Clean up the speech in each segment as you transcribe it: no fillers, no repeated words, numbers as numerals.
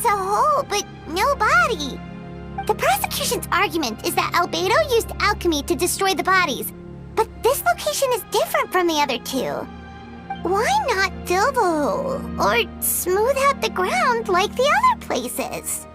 as a whole, but no body. The prosecution's argument is that Albedo used alchemy to destroy the bodies, but this location is different from the other two. Why not fill the hole, or smooth out the ground like the other places?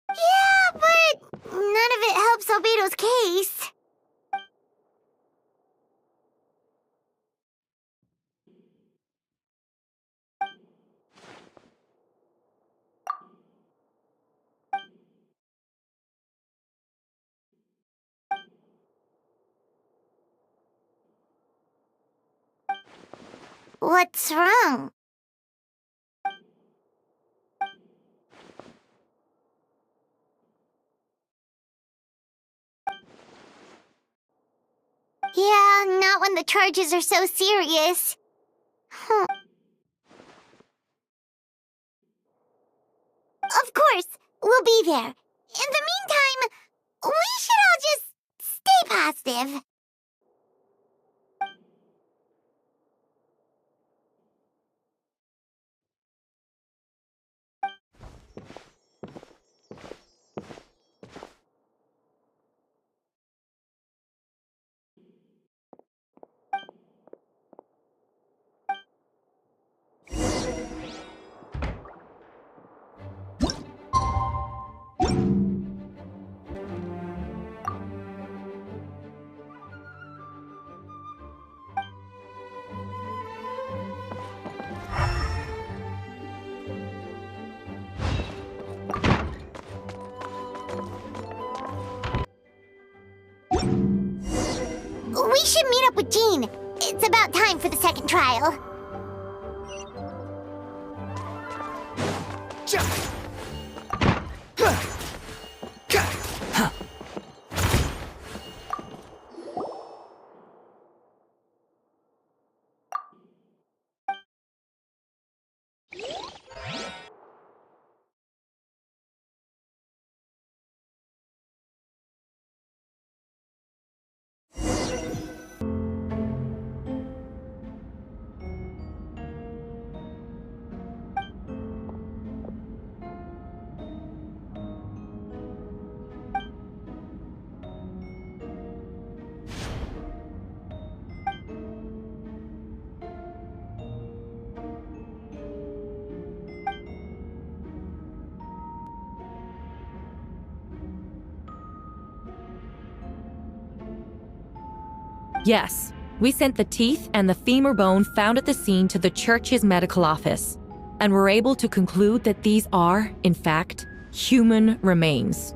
Yeah, but none of it helps Albedo's case. What's wrong? Yeah, not when the charges are so serious. Of course, we'll be there. In the meantime, we should all just stay positive. We should meet up with Jean. It's about time for the second trial. Yes, we sent the teeth and the femur bone found at the scene to the church's medical office, and were able to conclude that these are, in fact, human remains.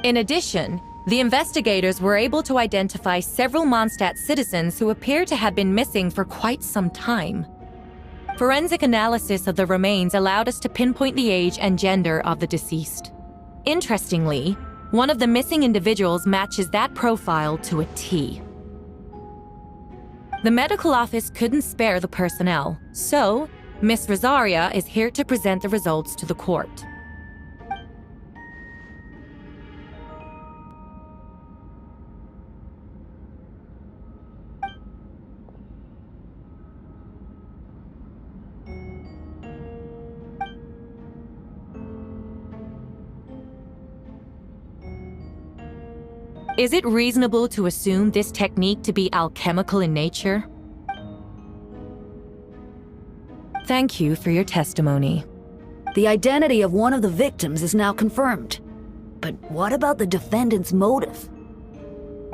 In addition, the investigators were able to identify several Mondstadt citizens who appear to have been missing for quite some time. Forensic analysis of the remains allowed us to pinpoint the age and gender of the deceased. Interestingly, one of the missing individuals matches that profile to a T. The medical office couldn't spare the personnel, so Miss Rosaria is here to present the results to the court. Is it reasonable to assume this technique to be alchemical in nature? Thank you for your testimony. The identity of one of the victims is now confirmed. But what about the defendant's motive?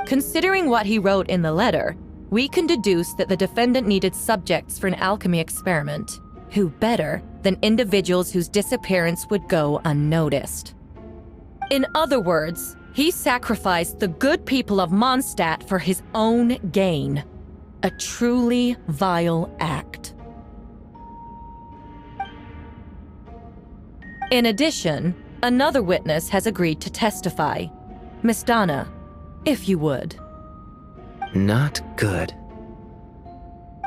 Considering what he wrote in the letter, we can deduce that the defendant needed subjects for an alchemy experiment. Who better than individuals whose disappearance would go unnoticed? In other words, He sacrificed the good people of Mondstadt for his own gain. A truly vile act. In addition, another witness has agreed to testify. Miss Donna, if you would. Not good.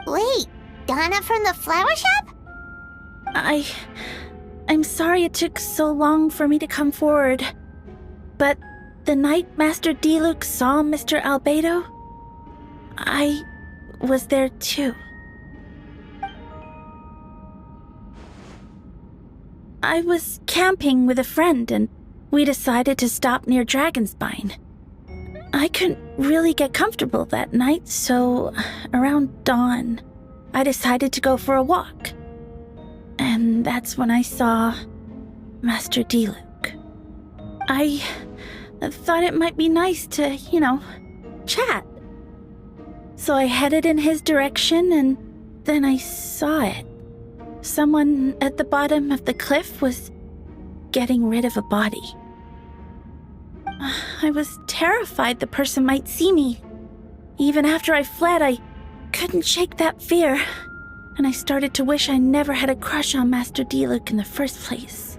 Wait, Donna from the flower shop? I'm sorry it took so long for me to come forward. But the night Master Diluc saw Mr. Albedo, I was there too. I was camping with a friend and we decided to stop near Dragonspine. I couldn't really get comfortable that night, so around dawn, I decided to go for a walk. And that's when I saw Master Diluc. I thought it might be nice to, chat. So I headed in his direction and then I saw it. Someone at the bottom of the cliff was getting rid of a body. I was terrified the person might see me. Even after I fled, I couldn't shake that fear. And I started to wish I never had a crush on Master Diluc in the first place.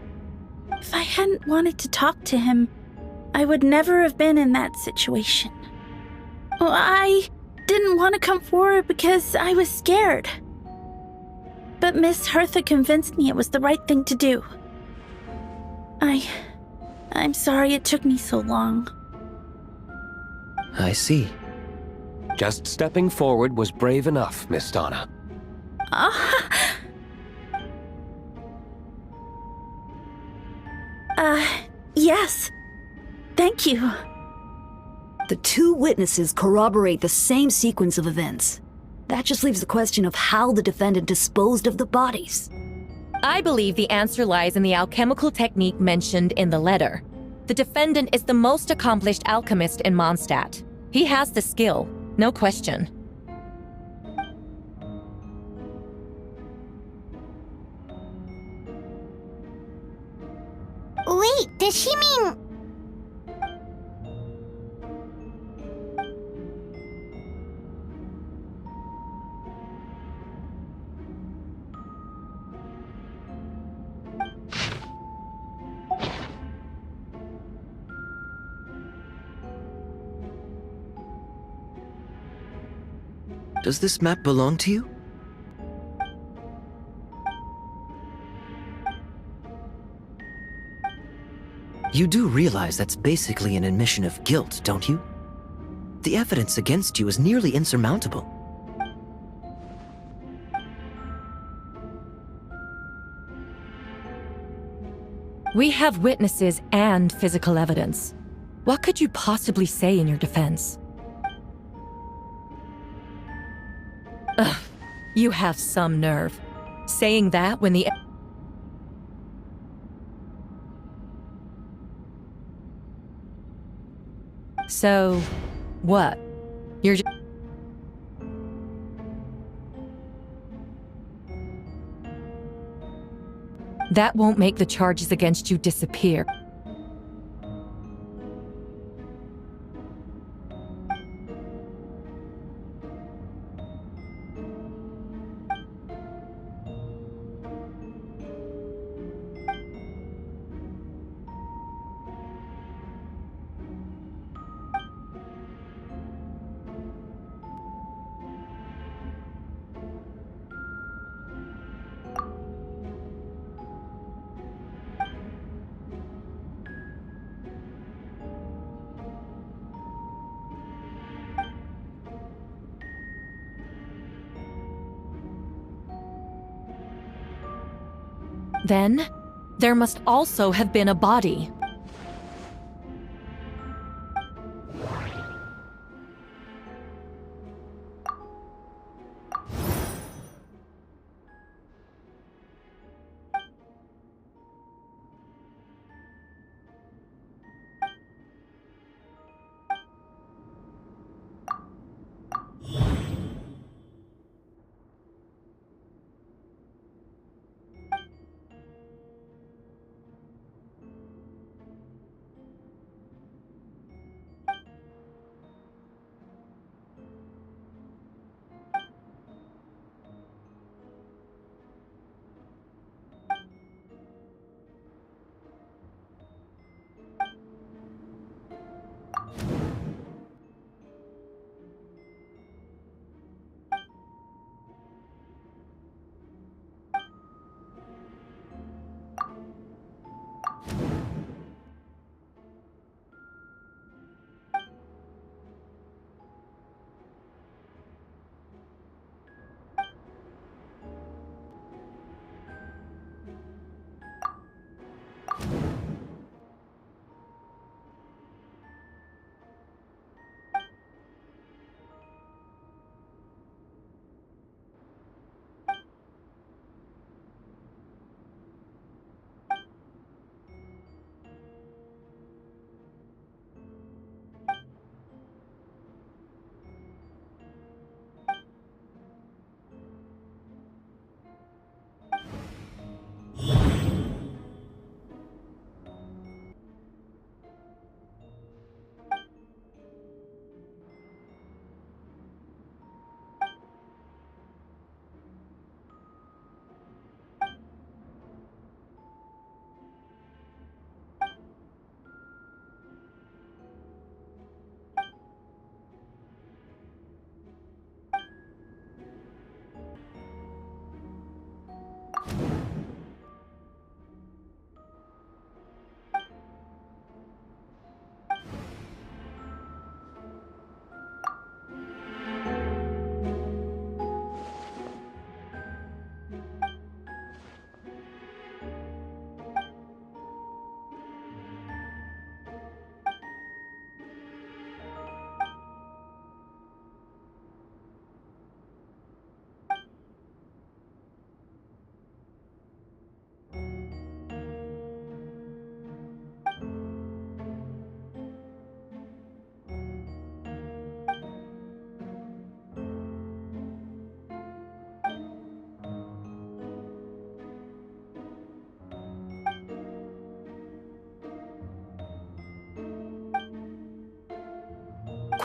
If I hadn't wanted to talk to him, I would never have been in that situation. Well, I didn't want to come forward because I was scared. But Miss Hertha convinced me it was the right thing to do. I'm sorry it took me so long. I see. Just stepping forward was brave enough, Miss Donna. Yes. Thank you. The two witnesses corroborate the same sequence of events. That just leaves the question of how the defendant disposed of the bodies. I believe the answer lies in the alchemical technique mentioned in the letter. The defendant is the most accomplished alchemist in Mondstadt. He has the skill, no question. Wait, does she mean... Does this map belong to you? You do realize that's basically an admission of guilt, don't you? The evidence against you is nearly insurmountable. We have witnesses and physical evidence. What could you possibly say in your defense? Ugh, you have some nerve. Saying that when the... So, what? You're just... That won't make the charges against you disappear. Then, there must also have been a body.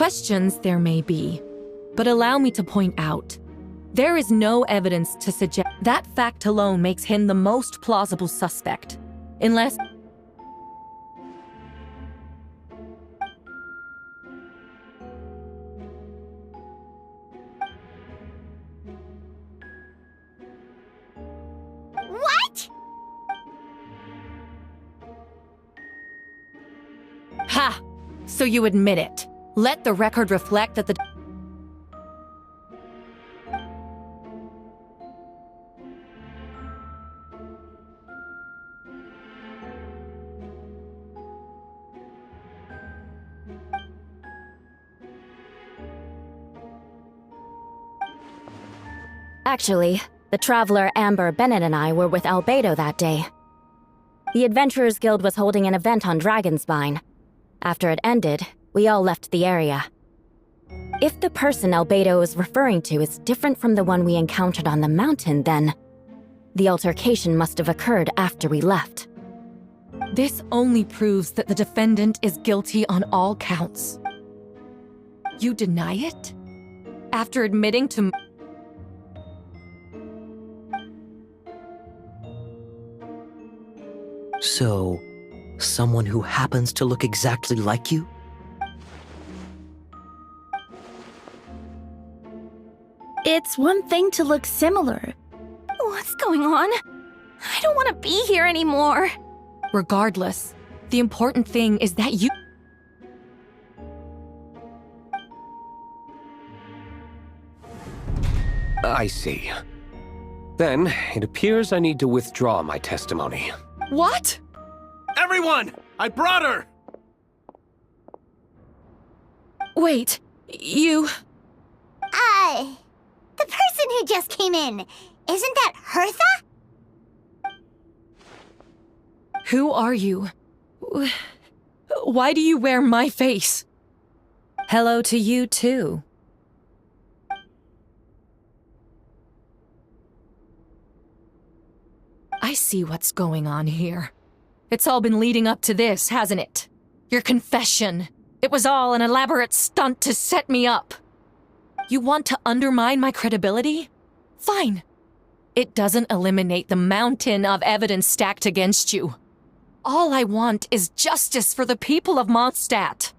Questions there may be, but allow me to point out, there is no evidence to suggest that fact alone makes him the most plausible suspect, unless... What? Ha! So you admit it. Let the record reflect that the... Actually, the traveler Amber, Bennett, and I were with Albedo that day. The Adventurers Guild was holding an event on Dragonspine. After it ended, we all left the area. If the person Albedo is referring to is different from the one we encountered on the mountain, then the altercation must have occurred after we left. This only proves that the defendant is guilty on all counts. You deny it? After admitting to... So, someone who happens to look exactly like you? It's one thing to look similar. What's going on? I don't want to be here anymore. Regardless, the important thing is that you... I see. Then, it appears I need to withdraw my testimony. What? Everyone! I brought her! Wait, you... The person who just came in, isn't that Hertha? Who are you? Why do you wear my face? Hello to you, too. I see what's going on here. It's all been leading up to this, hasn't it? Your confession. It was all an elaborate stunt to set me up. You want to undermine my credibility? Fine. It doesn't eliminate the mountain of evidence stacked against you. All I want is justice for the people of Mondstadt.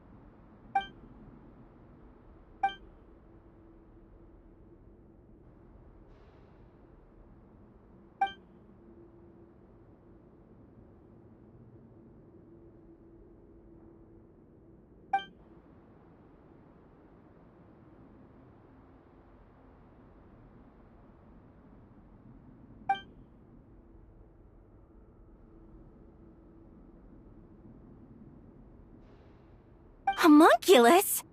Homunculus?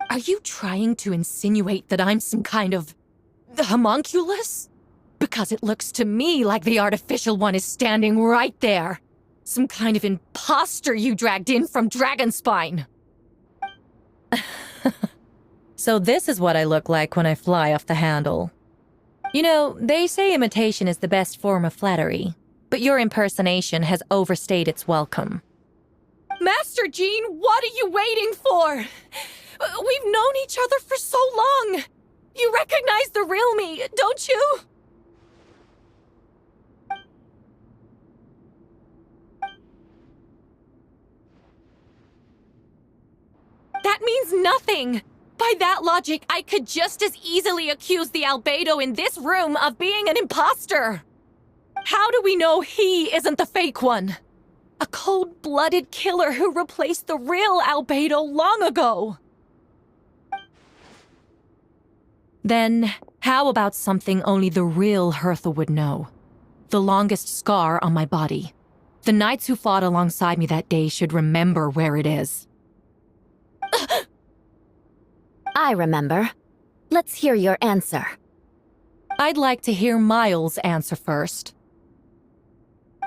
Are you trying to insinuate that I'm some kind of... homunculus? Because it looks to me like the artificial one is standing right there. Some kind of imposter you dragged in from Dragonspine. So this is what I look like when I fly off the handle. You know, they say imitation is the best form of flattery, but your impersonation has overstayed its welcome. Master Jean, what are you waiting for? We've known each other for so long. You recognize the real me, don't you? That means nothing. By that logic, I could just as easily accuse the Albedo in this room of being an imposter. How do we know he isn't the fake one? A cold-blooded killer who replaced the real Albedo long ago. Then, how about something only the real Hertha would know? The longest scar on my body. The knights who fought alongside me that day should remember where it is. I remember. Let's hear your answer. I'd like to hear Miles' answer first.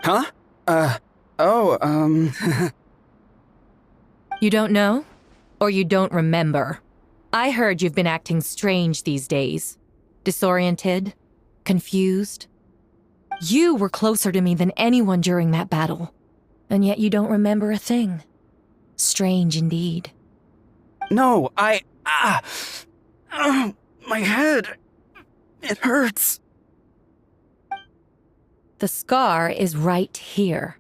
Huh? You don't know? Or you don't remember? I heard you've been acting strange these days. Disoriented? Confused? You were closer to me than anyone during that battle. And yet you don't remember a thing. Strange indeed. No, my head. It hurts. The scar is right here.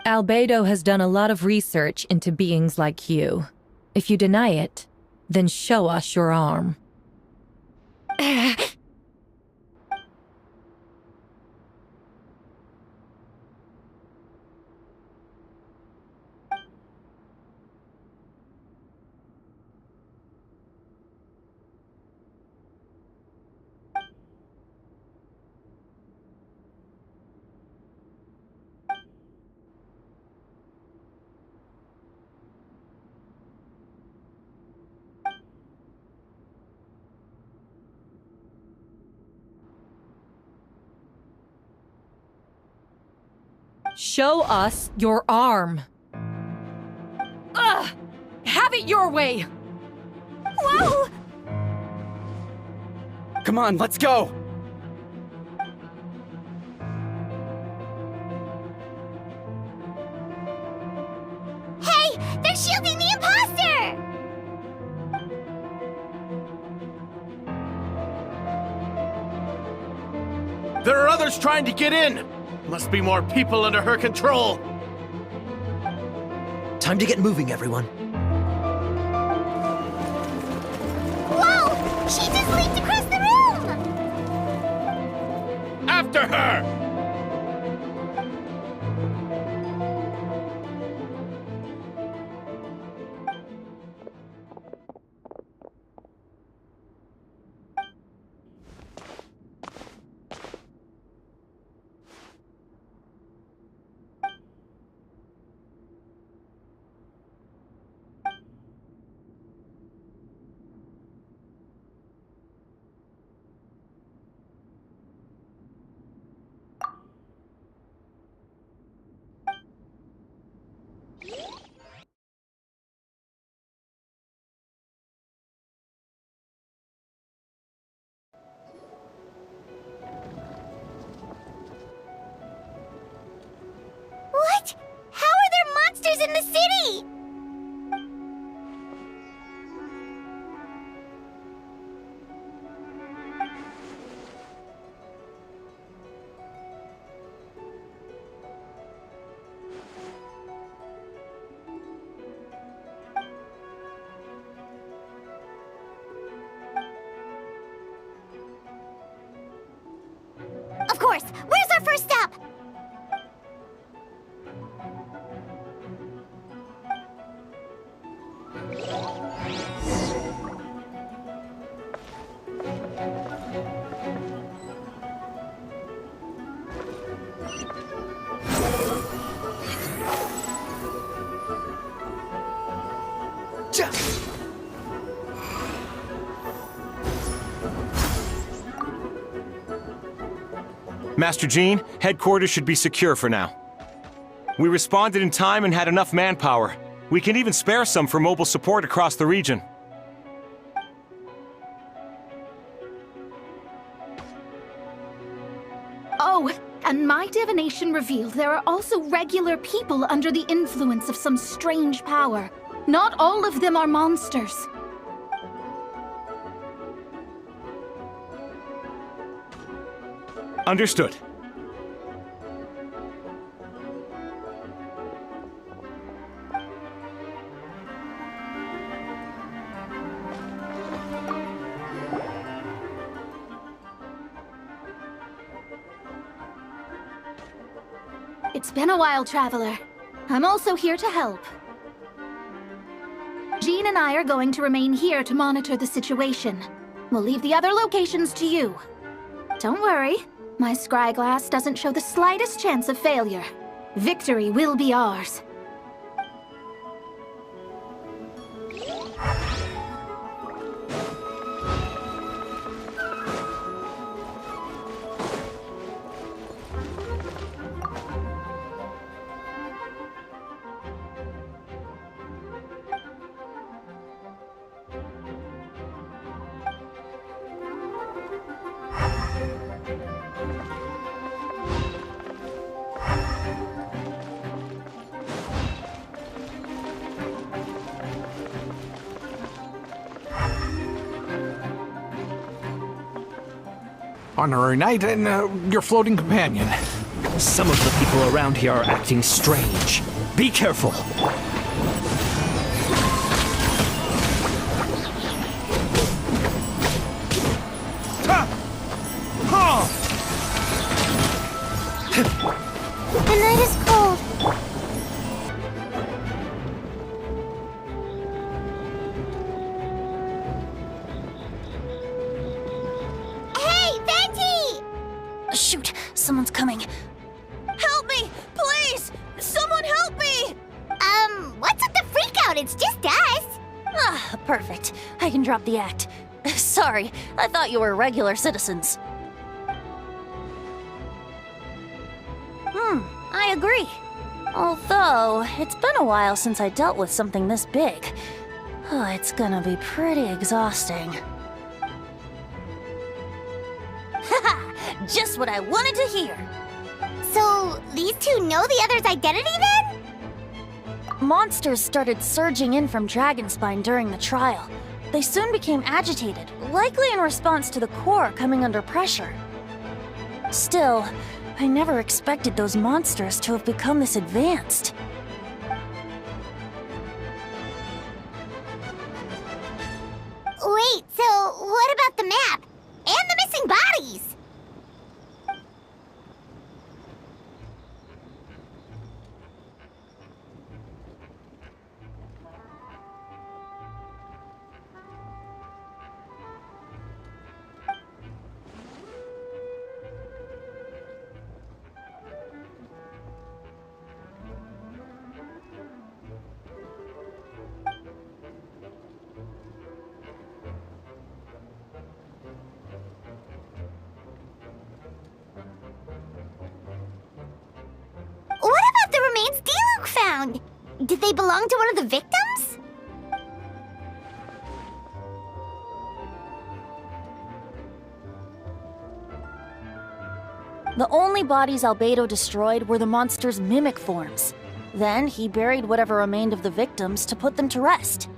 Albedo has done a lot of research into beings like you. If you deny it, then show us your arm. Show us your arm. Ugh! Have it your way! Whoa! Come on, let's go! Hey! They're shielding the imposter! There are others trying to get in! Must be more people under her control! Time to get moving, everyone. Whoa! She just leaped across the room! After her! What? How are there monsters in the city? Of course! Where's our first stop? Master Jean, headquarters should be secure for now. We responded in time and had enough manpower. We can even spare some for mobile support across the region. Oh, and my divination revealed there are also regular people under the influence of some strange power. Not all of them are monsters. Understood. It's been a while, Traveler. I'm also here to help. Jean and I are going to remain here to monitor the situation. We'll leave the other locations to you. Don't worry, my scryglass doesn't show the slightest chance of failure. Victory will be ours. Honorary Knight and your floating companion. Some of the people around here are acting strange. Be careful. The night is cold. Hey, Venti! Shoot, someone's coming. Help me! Please! Someone help me! What's with the freak out? It's just us. Ah, perfect. I can drop the act. Sorry, I thought you were regular citizens. I agree. Although, it's been a while since I dealt with something this big. Oh, it's gonna be pretty exhausting. Haha! Just what I wanted to hear! So, these two know the other's identity then? Monsters started surging in from Dragonspine during the trial. They soon became agitated, likely in response to the core coming under pressure. Still, I never expected those monsters to have become this advanced. Wait, so what about the map? And the missing bodies? What about the remains Diluc found? Did they belong to one of the victims? The only bodies Albedo destroyed were the monster's mimic forms. Then he buried whatever remained of the victims to put them to rest.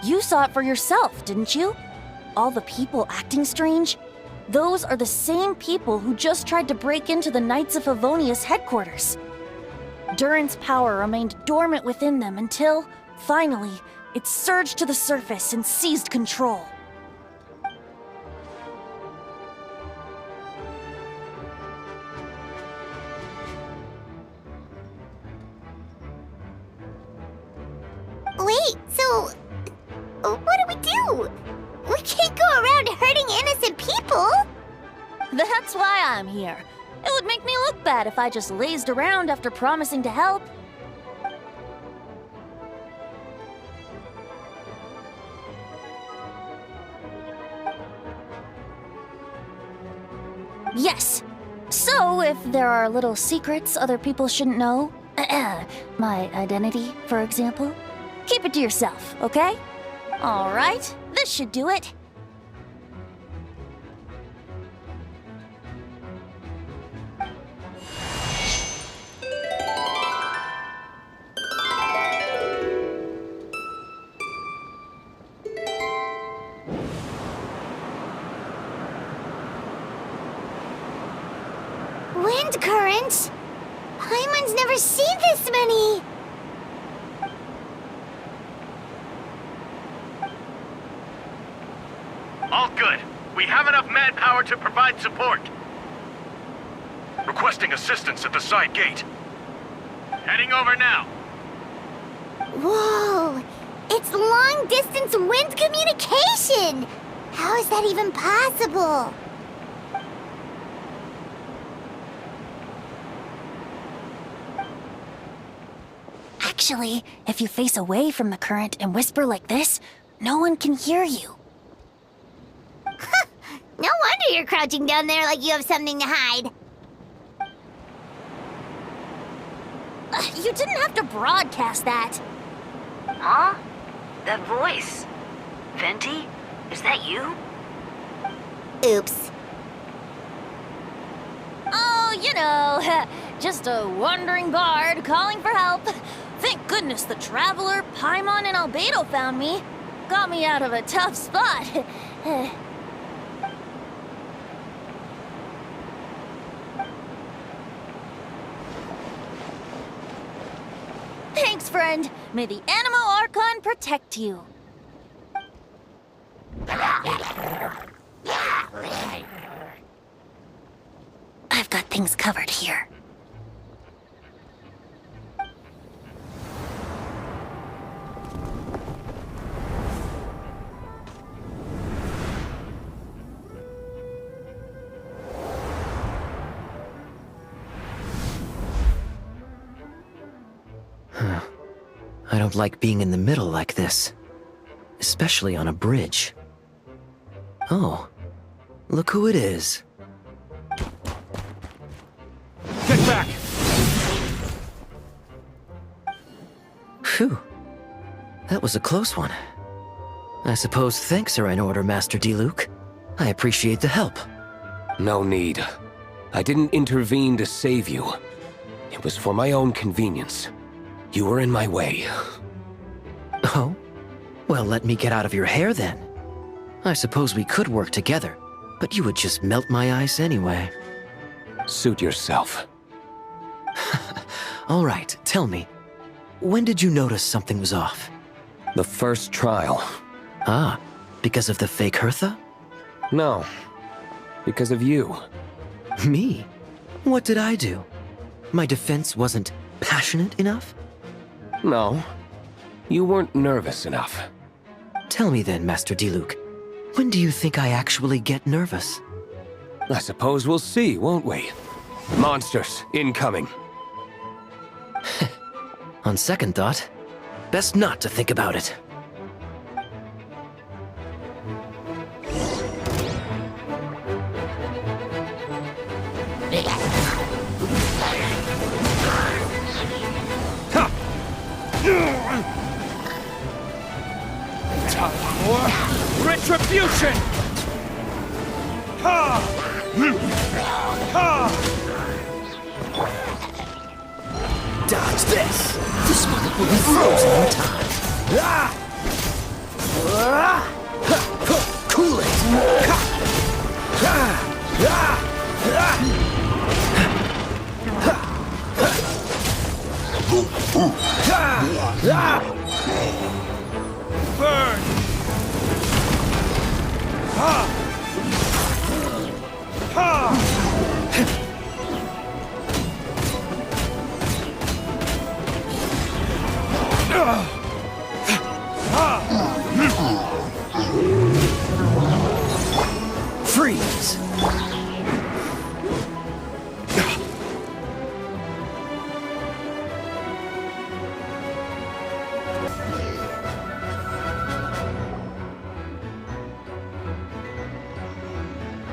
You saw it for yourself, didn't you? All the people acting strange? Those are the same people who just tried to break into the Knights of Favonius headquarters. Durin's power remained dormant within them until, finally, it surged to the surface and seized control. Wait, so what do we do? We can't go around hurting innocent people! That's why I'm here. It would make me look bad if I just lazed around after promising to help. Yes. So, if there are little secrets other people shouldn't know, my identity, for example, keep it to yourself, okay? All right, this should do it. Wind currents? Paimon's never seen this many! All good. We have enough manpower to provide support. Requesting assistance at the side gate. Heading over now. Whoa! It's long-distance wind communication! How is that even possible? Actually, if you face away from the current and whisper like this, no one can hear you. No wonder you're crouching down there like you have something to hide. You didn't have to broadcast that. Huh? That voice. Venti? Is that you? Oops. Oh, you know, just a wandering bard calling for help. Thank goodness the Traveler, Paimon, and Albedo found me. Got me out of a tough spot. Thanks, friend. May the Animo Archon protect you. I've got things covered here. I don't like being in the middle like this. Especially on a bridge. Oh, look who it is. Get back! Phew. That was a close one. I suppose thanks are in order, Master Diluc. I appreciate the help. No need. I didn't intervene to save you. It was for my own convenience. You were in my way. Oh? Well, let me get out of your hair then. I suppose we could work together, but you would just melt my ice anyway. Suit yourself. All right, tell me. When did you notice something was off? The first trial. Ah, because of the fake Hertha? No. Because of you. Me? What did I do? My defense wasn't passionate enough? No. You weren't nervous enough. Tell me then, Master Diluc. When do you think I actually get nervous? I suppose we'll see, won't we? Monsters, incoming. On second thought, best not to think about it. Retribution! Dodge this! This one will be frozen in time. Cool Burn! Freeze!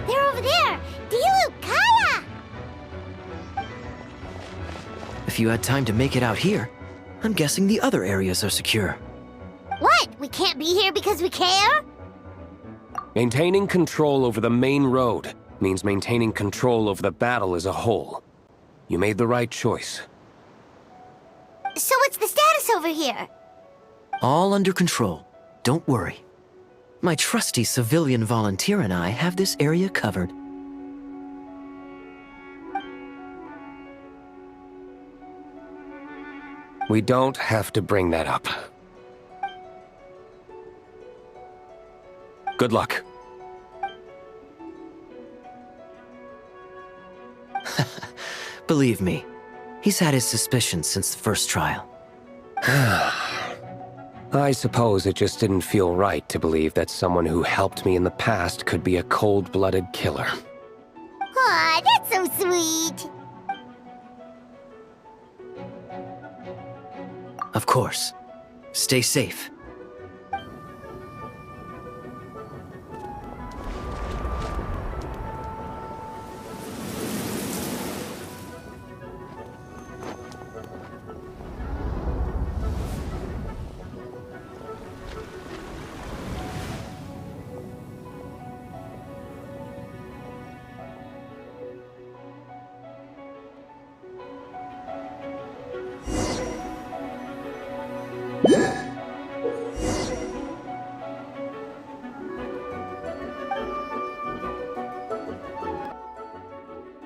They're over there! Diluc, Kaya! If you had time to make it out here, I'm guessing the other areas are secure. What? We can't be here because we care? Maintaining control over the main road means maintaining control over the battle as a whole. You made the right choice. So what's the status over here? All under control. Don't worry. My trusty civilian volunteer and I have this area covered. We don't have to bring that up. Good luck. Believe me, he's had his suspicions since the first trial. I suppose it just didn't feel right to believe that someone who helped me in the past could be a cold-blooded killer. Aw, that's so sweet. Of course. Stay safe.